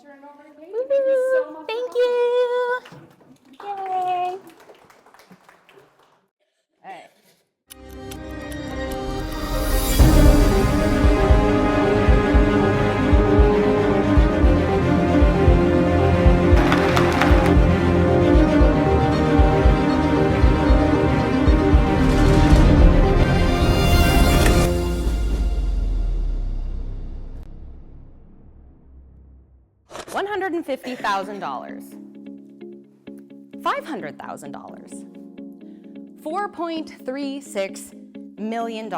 turn it over to Katie. Thank you so much. Thank you. Yay. All right. $150,000, $500,000, $4.36 million.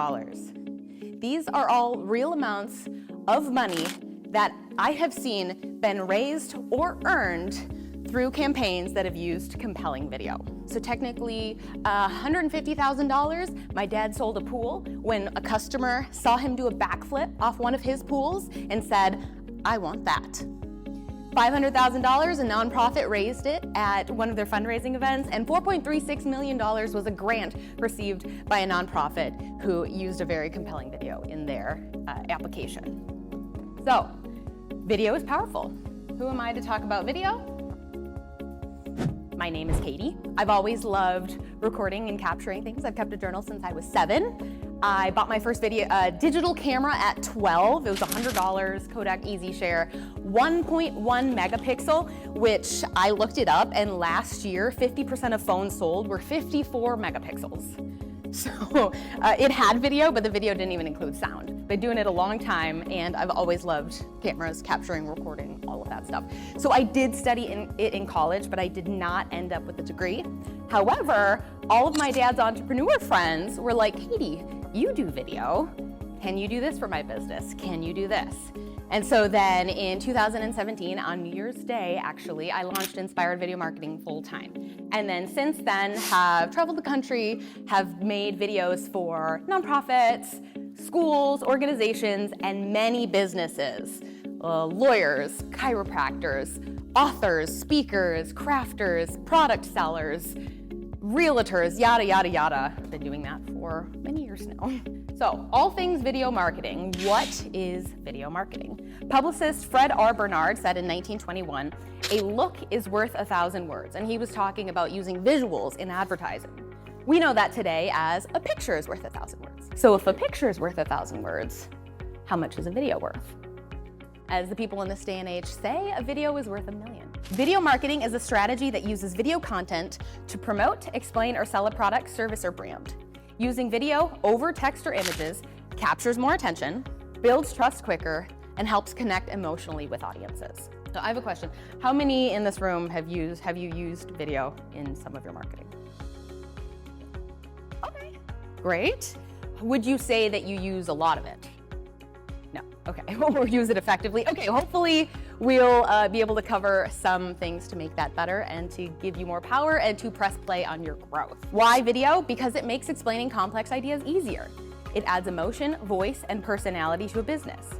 These are all real amounts of money that I have seen been raised or earned through campaigns that have used compelling video. So technically, $150,000, my dad sold a pool when a customer saw him do a backflip off one of his pools and said, I want that. $500,000, a nonprofit raised it at one of their fundraising events, and $4.36 million was a grant received by a nonprofit who used a very compelling video in their application. So, video is powerful. Who am I to talk about video? My name is Katie. I've always loved recording and capturing things. I've kept a journal since I was 7. I bought my first digital camera at 12. It was $100, Kodak EasyShare, 1.1 megapixel, which I looked it up, and last year, 50% of phones sold were 54 megapixels. So it had video, but the video didn't even include sound. Been doing it a long time, and I've always loved cameras, capturing, recording, all of that stuff. So I did study it in college, but I did not end up with a degree. However, all of my dad's entrepreneur friends were like, Katie, you do video. Can you do this for my business? Can you do this? And so then in 2017, on New Year's Day, actually, I launched Inspired Video Marketing full-time. And then since then have traveled the country, have made videos for nonprofits, schools, organizations, and many businesses. Lawyers, chiropractors, authors, speakers, crafters, product sellers, realtors, yada, yada, yada. I've been doing that for many years now. So, all things video marketing. What is video marketing? Publicist Fred R. Bernard said in 1921, a look is worth 1,000 words, and he was talking about using visuals in advertising. We know that today as a picture is worth 1,000 words. So if a picture is worth 1,000 words, how much is a video worth? As the people in this day and age say, a video is worth 1,000,000. Video marketing is a strategy that uses video content to promote, explain, or sell a product, service, or brand. Using video over text or images captures more attention, builds trust quicker, and helps connect emotionally with audiences. So I have a question. How many in this room have you used video in some of your marketing? Okay, great. Would you say that you use a lot of it? No, okay, or use it effectively. Okay, hopefully we'll be able to cover some things to make that better and to give you more power and to press play on your growth. Why video? Because it makes explaining complex ideas easier. It adds emotion, voice, and personality to a business.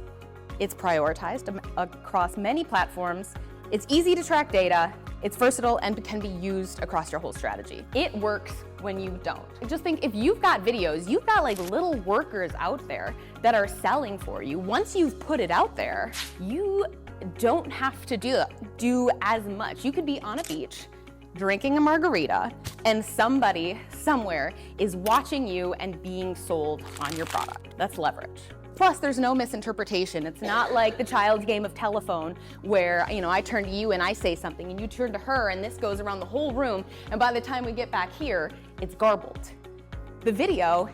It's prioritized across many platforms. It's easy to track data. It's versatile and can be used across your whole strategy. It works when you don't. Just think, if you've got videos, you've got like little workers out there that are selling for you. Once you've put it out there, you don't have to do as much. You could be on a beach, drinking a margarita, and somebody somewhere is watching you and being sold on your product. That's leverage. Plus, there's no misinterpretation. It's not like the child's game of telephone where, I turn to you and I say something and you turn to her and this goes around the whole room, and by the time we get back here, it's garbled. The video,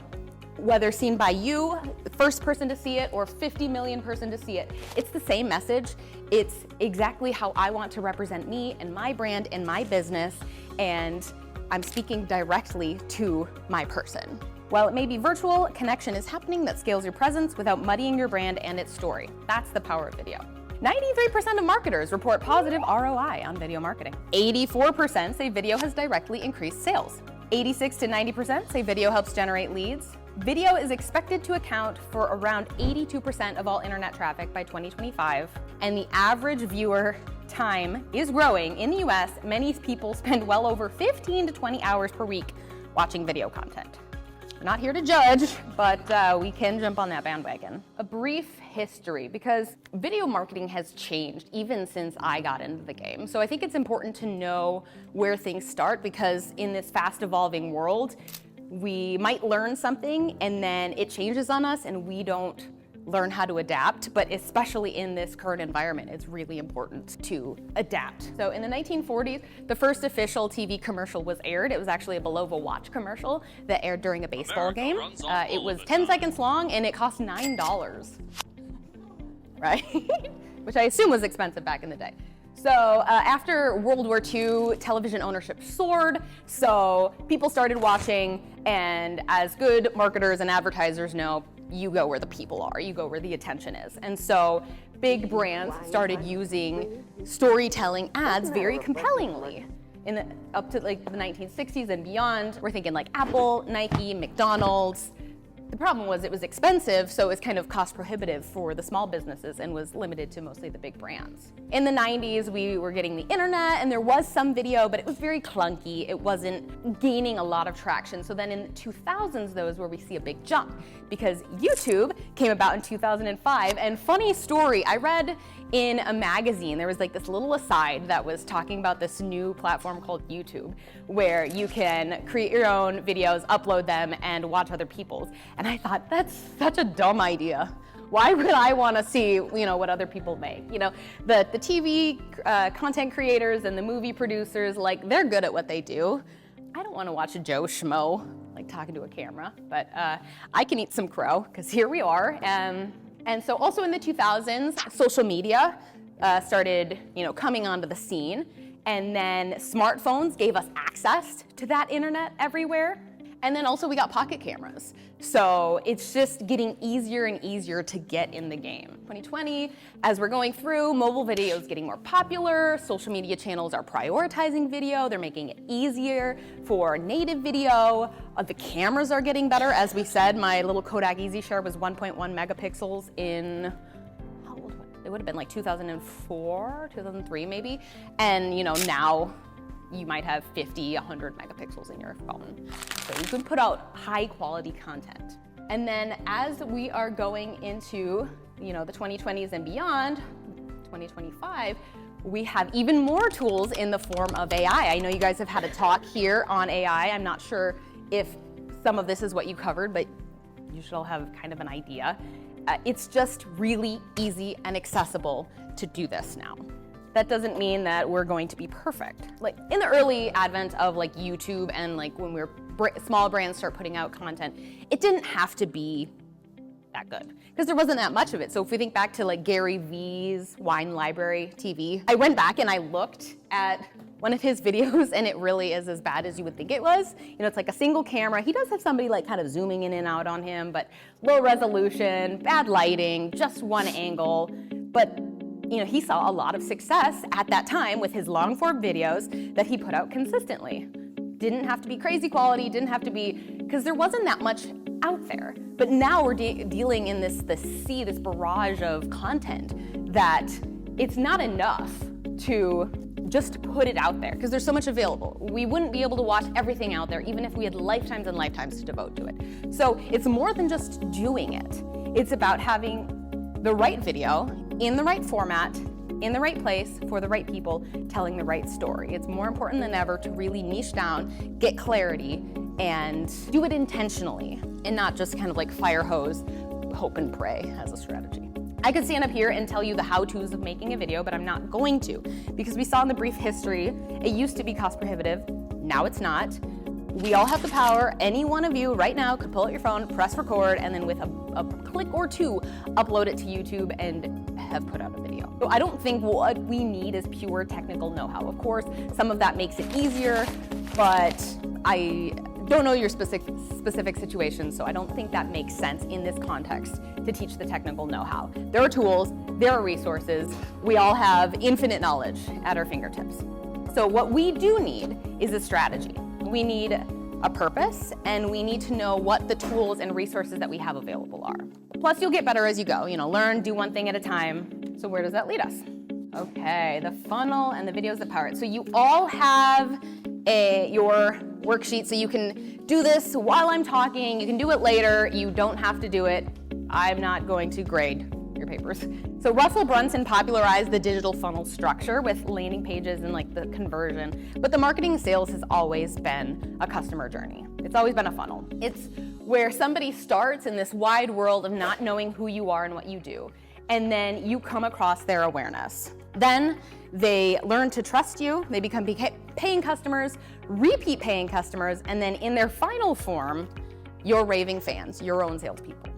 whether seen by you, the first person to see it, or 50 million person to see it, it's the same message. It's exactly how I want to represent me and my brand and my business, and I'm speaking directly to my person. While it may be virtual, connection is happening that scales your presence without muddying your brand and its story. That's the power of video. 93% of marketers report positive ROI on video marketing. 84% say video has directly increased sales. 86 to 90% say video helps generate leads. Video is expected to account for around 82% of all internet traffic by 2025, and the average viewer time is growing. In the US, many people spend well over 15 to 20 hours per week watching video content. We're not here to judge, but we can jump on that bandwagon. A brief history, because video marketing has changed even since I got into the game. So I think it's important to know where things start, because in this fast evolving world, we might learn something and then it changes on us and we don't learn how to adapt, but especially in this current environment, it's really important to adapt. So in the 1940s, the first official TV commercial was aired. It was actually a Bulova watch commercial that aired during a baseball game. It was 10 seconds long and it cost $9, right? Which I assume was expensive back in the day. So after World War II, television ownership soared, so people started watching, and as good marketers and advertisers know, you go where the people are, you go where the attention is. And so big brands started using storytelling ads very compellingly. Up to like the 1960s and beyond, we're thinking like Apple, Nike, McDonald's. The problem was it was expensive, so it was kind of cost prohibitive for the small businesses and was limited to mostly the big brands. In the 90s, we were getting the internet and there was some video, but it was very clunky. It wasn't gaining a lot of traction. So then in the 2000s, though, is where we see a big jump, because YouTube came about in 2005. And funny story, I read in a magazine, there was like this little aside that was talking about this new platform called YouTube, where you can create your own videos, upload them, and watch other people's. And I thought, that's such a dumb idea. Why would I want to see, what other people make? The TV content creators and the movie producers, like, they're good at what they do. I don't want to watch a Joe Schmo, like, talking to a camera, but I can eat some crow, because here we are. And so also in the 2000s, social media started, coming onto the scene. And then smartphones gave us access to that internet everywhere. And then also we got pocket cameras. So it's just getting easier and easier to get in the game. 2020, as we're going through, mobile video is getting more popular. Social media channels are prioritizing video. They're making it easier for native video. The cameras are getting better. As we said, my little Kodak EasyShare was 1.1 megapixels in, how old was it? It would have been like 2004, 2003 maybe. And now, you might have 50, 100 megapixels in your phone. So you can put out high quality content. And then as we are going into, the 2020s and beyond, 2025, we have even more tools in the form of AI. I know you guys have had a talk here on AI. I'm not sure if some of this is what you covered, but you should all have kind of an idea. It's just really easy and accessible to do this now. That doesn't mean that we're going to be perfect. Like in the early advent of like YouTube and like when small brands start putting out content, it didn't have to be that good because there wasn't that much of it. So if we think back to like Gary V's Wine Library TV, I went back and I looked at one of his videos and it really is as bad as you would think it was. It's like a single camera. He does have somebody like kind of zooming in and out on him, but low resolution, bad lighting, just one angle. But he saw a lot of success at that time with his long form videos that he put out consistently. Didn't have to be crazy quality, didn't have to be, because there wasn't that much out there. But now we're dealing in this barrage of content that it's not enough to just put it out there because there's so much available. We wouldn't be able to watch everything out there even if we had lifetimes and lifetimes to devote to it. So it's more than just doing it. It's about having the right video in the right format, in the right place, for the right people, telling the right story. It's more important than ever to really niche down, get clarity, and do it intentionally, and not just kind of like fire hose, hope and pray as a strategy. I could stand up here and tell you the how-tos of making a video, but I'm not going to, because we saw in the brief history, it used to be cost prohibitive, now it's not. We all have the power. Any one of you right now could pull out your phone, press record, and then with a click or two, upload it to YouTube and have put out a video. So I don't think what we need is pure technical know-how. Of course, some of that makes it easier, but I don't know your specific situation, so I don't think that makes sense in this context to teach the technical know-how. There are tools, there are resources. We all have infinite knowledge at our fingertips. So what we do need is a strategy. We need a purpose, and we need to know what the tools and resources that we have available are. Plus, you'll get better as you go. Learn, do one thing at a time. So where does that lead us? Okay, the funnel and the videos that power it. So you all have your worksheet so you can do this while I'm talking. You can do it later. You don't have to do it. I'm not going to grade your papers. So Russell Brunson popularized the digital funnel structure with landing pages and like the conversion, but the marketing and sales has always been a customer journey. It's always been a funnel. It's where somebody starts in this wide world of not knowing who you are and what you do, and then you come across their awareness. Then they learn to trust you, they become paying customers, repeat paying customers, and then in their final form, your raving fans, your own salespeople.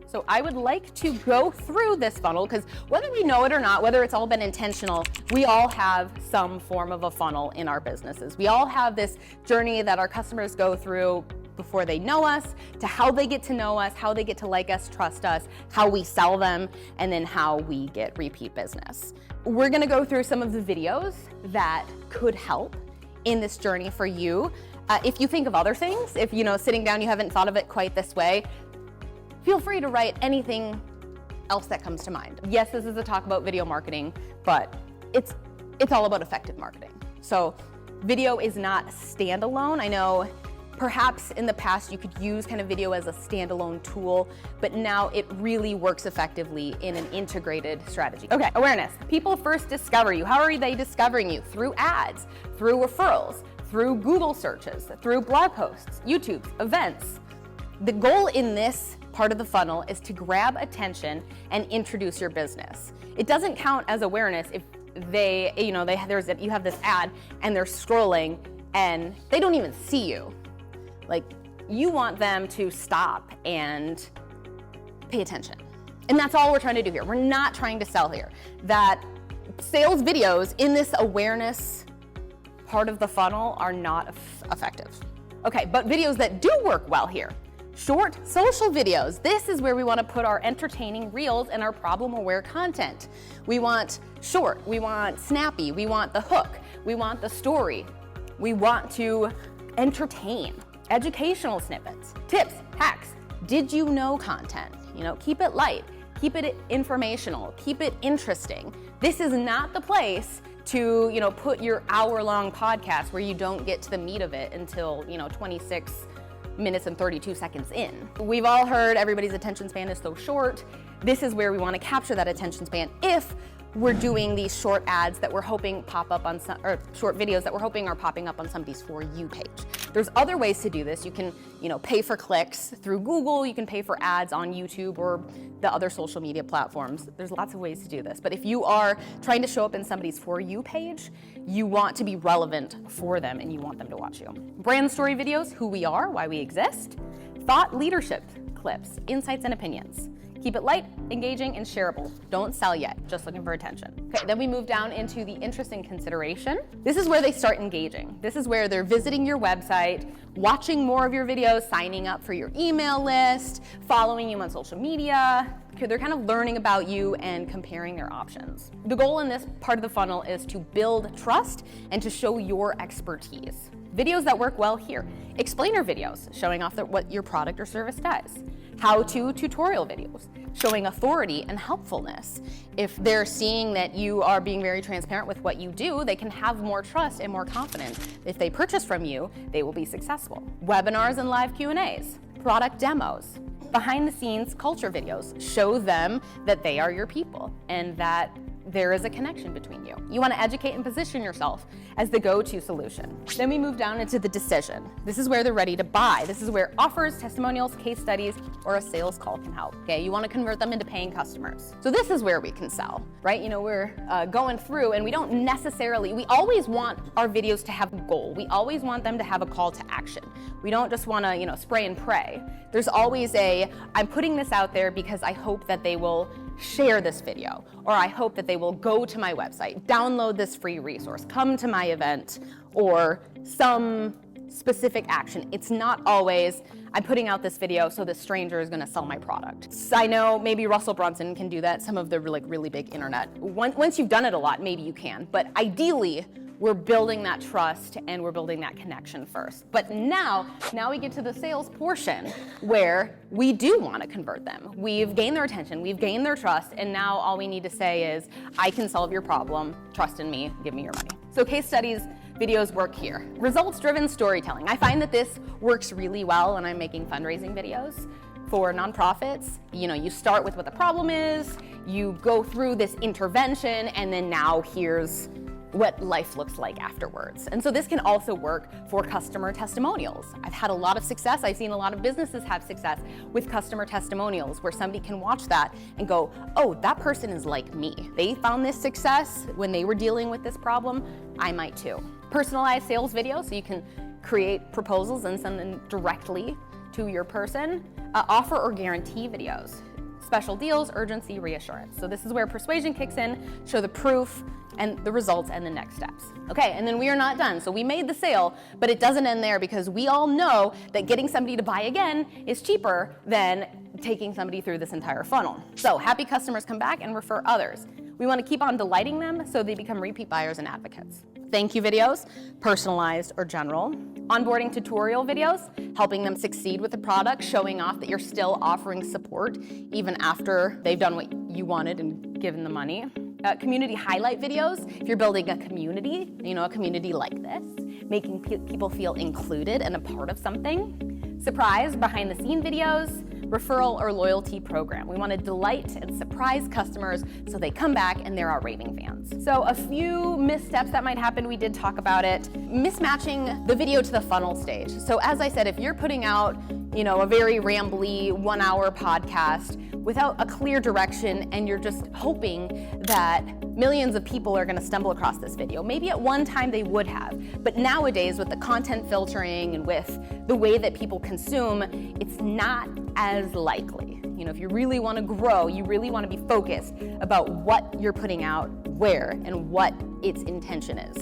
So I would like to go through this funnel because whether we know it or not, whether it's all been intentional, we all have some form of a funnel in our businesses. We all have this journey that our customers go through before they know us, to how they get to know us, how they get to like us, trust us, how we sell them, and then how we get repeat business. We're gonna go through some of the videos that could help in this journey for you. If you think of other things, if sitting down you haven't thought of it quite this way, feel free to write anything else that comes to mind. Yes, this is a talk about video marketing, but it's all about effective marketing. So video is not standalone. I know perhaps in the past you could use kind of video as a standalone tool, but now it really works effectively in an integrated strategy. Okay, awareness. People first discover you. How are they discovering you? Through ads, through referrals, through Google searches, through blog posts, YouTube, events. The goal in this part of the funnel is to grab attention and introduce your business. It doesn't count as awareness if you have this ad and they're scrolling and they don't even see you. Like, you want them to stop and pay attention. And that's all we're trying to do here. We're not trying to sell here. That sales videos in this awareness part of the funnel are not effective. Okay, but videos that do work well here. Short social videos. This is where we want to put our entertaining reels and our problem-aware content. We want short, we want snappy, we want the hook, we want the story. We want to entertain. Educational snippets, tips, hacks, did you know content. Keep it light, keep it informational, keep it interesting. This is not the place to, put your hour-long podcast where you don't get to the meat of it until, 26 minutes and 32 seconds in. We've all heard everybody's attention span is so short. This is where we want to capture that attention span if we're doing these short ads that we're hoping pop up on or short videos that we're hoping are popping up on somebody's For You page. There's other ways to do this. You can, pay for clicks through Google. You can pay for ads on YouTube or the other social media platforms. There's lots of ways to do this. But if you are trying to show up in somebody's For You page, you want to be relevant for them and you want them to watch you. Brand story videos, who we are, why we exist. Thought leadership clips, insights and opinions. Keep it light, engaging, and shareable. Don't sell yet, just looking for attention. Okay, then we move down into the interest and consideration. This is where they start engaging. This is where they're visiting your website, watching more of your videos, signing up for your email list, following you on social media. Okay, they're kind of learning about you and comparing their options. The goal in this part of the funnel is to build trust and to show your expertise. Videos that work well here. Explainer videos, showing off what your product or service does. How-to tutorial videos, showing authority and helpfulness. If they're seeing that you are being very transparent with what you do, they can have more trust and more confidence. If they purchase from you, they will be successful. Webinars and live Q&As, product demos, behind-the-scenes culture videos. Show them that they are your people and that there is a connection between you. You want to educate and position yourself as the go-to solution. Then we move down into the decision. This is where they're ready to buy. This is where offers, testimonials, case studies, or a sales call can help. Okay, you want to convert them into paying customers. So this is where we can sell, right? We're going through and we always want our videos to have a goal. We always want them to have a call to action. We don't just want to, spray and pray. There's always I'm putting this out there because I hope that they will share this video, or I hope that they will go to my website, download this free resource, come to my event, or some specific action. It's not always, I'm putting out this video so this stranger is gonna sell my product. So I know maybe Russell Brunson can do that, some of the really big internet. Once you've done it a lot, maybe you can, but ideally, we're building that trust and we're building that connection first. But now we get to the sales portion where we do want to convert them. We've gained their attention, we've gained their trust, and now all we need to say is, I can solve your problem, trust in me, give me your money. So case studies videos work here. Results-driven storytelling. I find that this works really well when I'm making fundraising videos for nonprofits. You know, you start with what the problem is, you go through this intervention, and then now here's what life looks like afterwards. And so this can also work for customer testimonials. I've had a lot of success. I've seen a lot of businesses have success with customer testimonials where somebody can watch that and go, oh, that person is like me. They found this success when they were dealing with this problem. I might too. Personalized sales video, so you can create proposals and send them directly to your person. Offer or guarantee videos. Special deals, urgency, reassurance. So this is where persuasion kicks in, show the proof and the results and the next steps. Okay, and then we are not done. So we made the sale, but it doesn't end there because we all know that getting somebody to buy again is cheaper than taking somebody through this entire funnel. So happy customers come back and refer others. We want to keep on delighting them so they become repeat buyers and advocates. Thank you videos, personalized or general. Onboarding tutorial videos, helping them succeed with the product, showing off that you're still offering support even after they've done what you wanted and given the money. Community highlight videos, if you're building a community, a community like this, making people feel included and a part of something. Surprise, behind the scene videos, referral or loyalty program. We want to delight and surprise customers so they come back and they're our raving fans. So a few missteps that might happen, we did talk about it. Mismatching the video to the funnel stage. So as I said, if you're putting out, a very rambly 1 hour podcast without a clear direction and you're just hoping that millions of people are going to stumble across this video. Maybe at one time they would have, but nowadays with the content filtering and with the way that people consume, it's not as likely. If you really want to grow, you really want to be focused about what you're putting out, where, and what its intention is.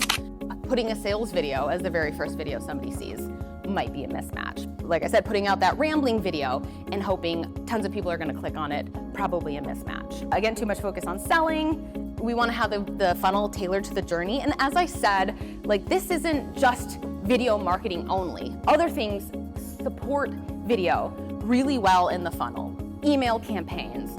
Putting a sales video as the very first video somebody sees might be a mismatch. Like I said, putting out that rambling video and hoping tons of people are going to click on it, probably a mismatch. Again, too much focus on selling. We want to have the funnel tailored to the journey. And as I said, this isn't just video marketing only. Other things support video really well in the funnel. Email campaigns,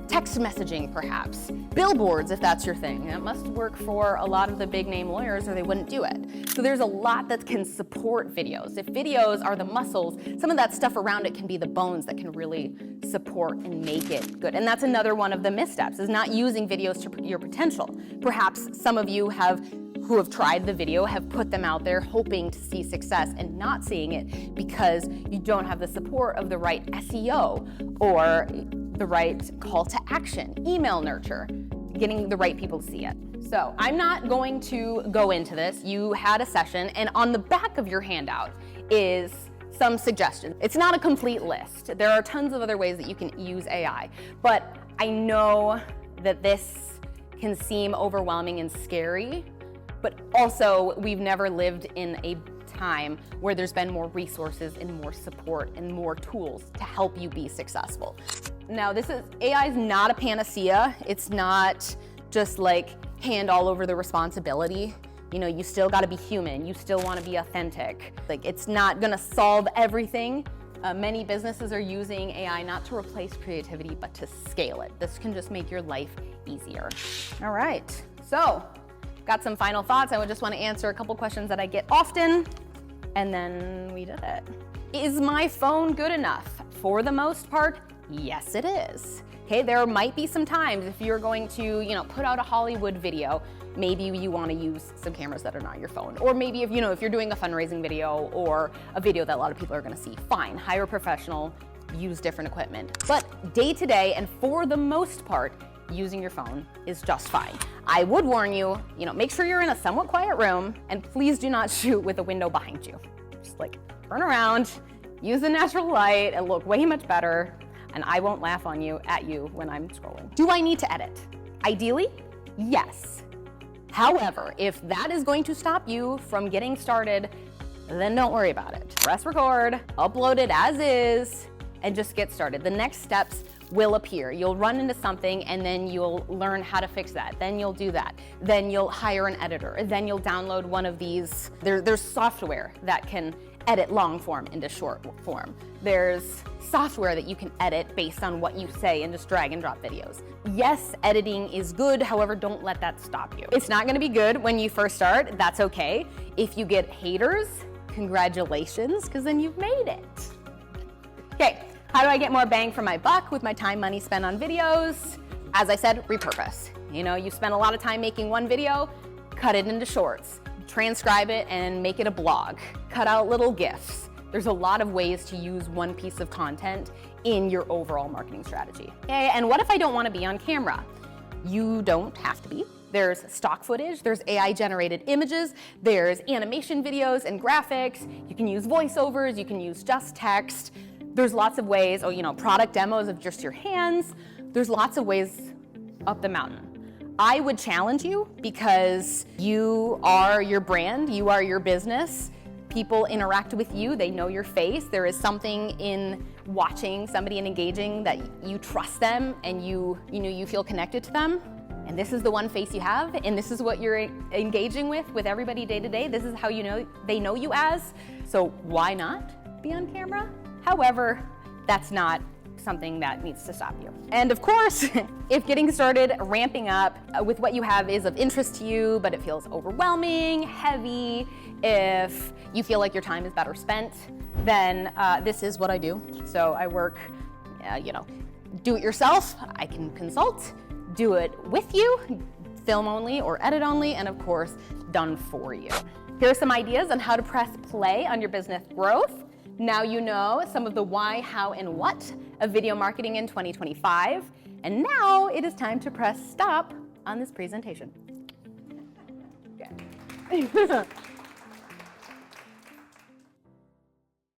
text messaging perhaps, billboards if that's your thing. That must work for a lot of the big name lawyers or they wouldn't do it. So there's a lot that can support videos. If videos are the muscles, some of that stuff around it can be the bones that can really support and make it good. And that's another one of the missteps, is not using videos to your potential. Perhaps some of you who have tried the video have put them out there hoping to see success and not seeing it because you don't have the support of the right SEO or the right call to action, email nurture, getting the right people to see it. So I'm not going to go into this. You had a session, and on the back of your handout is some suggestions. It's not a complete list. There are tons of other ways that you can use AI, but I know that this can seem overwhelming and scary, but also we've never lived in a time where there's been more resources and more support and more tools to help you be successful. Now, AI is not a panacea. It's not just hand all over the responsibility. You still got to be human. You still want to be authentic. It's not going to solve everything. Many businesses are using AI not to replace creativity, but to scale it. This can just make your life easier. All right, so got some final thoughts. I would just want to answer a couple questions that I get often, and then we did it. Is my phone good enough? For the most part, yes, it is. Okay, there might be some times if you're going to, put out a Hollywood video, maybe you want to use some cameras that are not your phone. Or maybe if you're doing a fundraising video or a video that a lot of people are going to see, fine, hire a professional, use different equipment. But day to day, and for the most part, using your phone is just fine. I would warn you, make sure you're in a somewhat quiet room, and please do not shoot with a window behind you. Just turn around, use the natural light, it'll look way much better, and I won't laugh at you when I'm scrolling. Do I need to edit? Ideally, yes. However, if that is going to stop you from getting started, then don't worry about it. Press record, upload it as is, and just get started. The next steps will appear. You'll run into something and then you'll learn how to fix that. Then you'll do that. Then you'll hire an editor. Then you'll download one of these. There's software that can edit long form into short form. There's software that you can edit based on what you say and just drag and drop videos. Yes, editing is good, however, don't let that stop you. It's not gonna be good when you first start, that's okay. If you get haters, congratulations, because then you've made it. Okay, how do I get more bang for my buck with my time, money spent on videos? As I said, repurpose. You know, you spend a lot of time making one video, cut it into shorts, transcribe it and make it a blog, cut out little GIFs. There's a lot of ways to use one piece of content in your overall marketing strategy. Okay, and what if I don't want to be on camera? You don't have to be. There's stock footage, there's AI generated images, there's animation videos and graphics. You can use voiceovers, you can use just text. There's lots of ways, product demos of just your hands. There's lots of ways up the mountain. I would challenge you because you are your brand, you are your business. People interact with you, they know your face. There is something in watching somebody and engaging that you trust them and you feel connected to them. And this is the one face you have, and this is what you're engaging with everybody day to day. This is how they know you as. So why not be on camera? However, that's not something that needs to stop you. And of course, if getting started ramping up with what you have is of interest to you, but it feels overwhelming, heavy, if you feel like your time is better spent, then this is what I do. So I work, do it yourself. I can consult, do it with you, film only or edit only, and of course, done for you. Here are some ideas on how to press play on your business growth. Now you know some of the why, how, and what of video marketing in 2025. And now it is time to press stop on this presentation. Okay.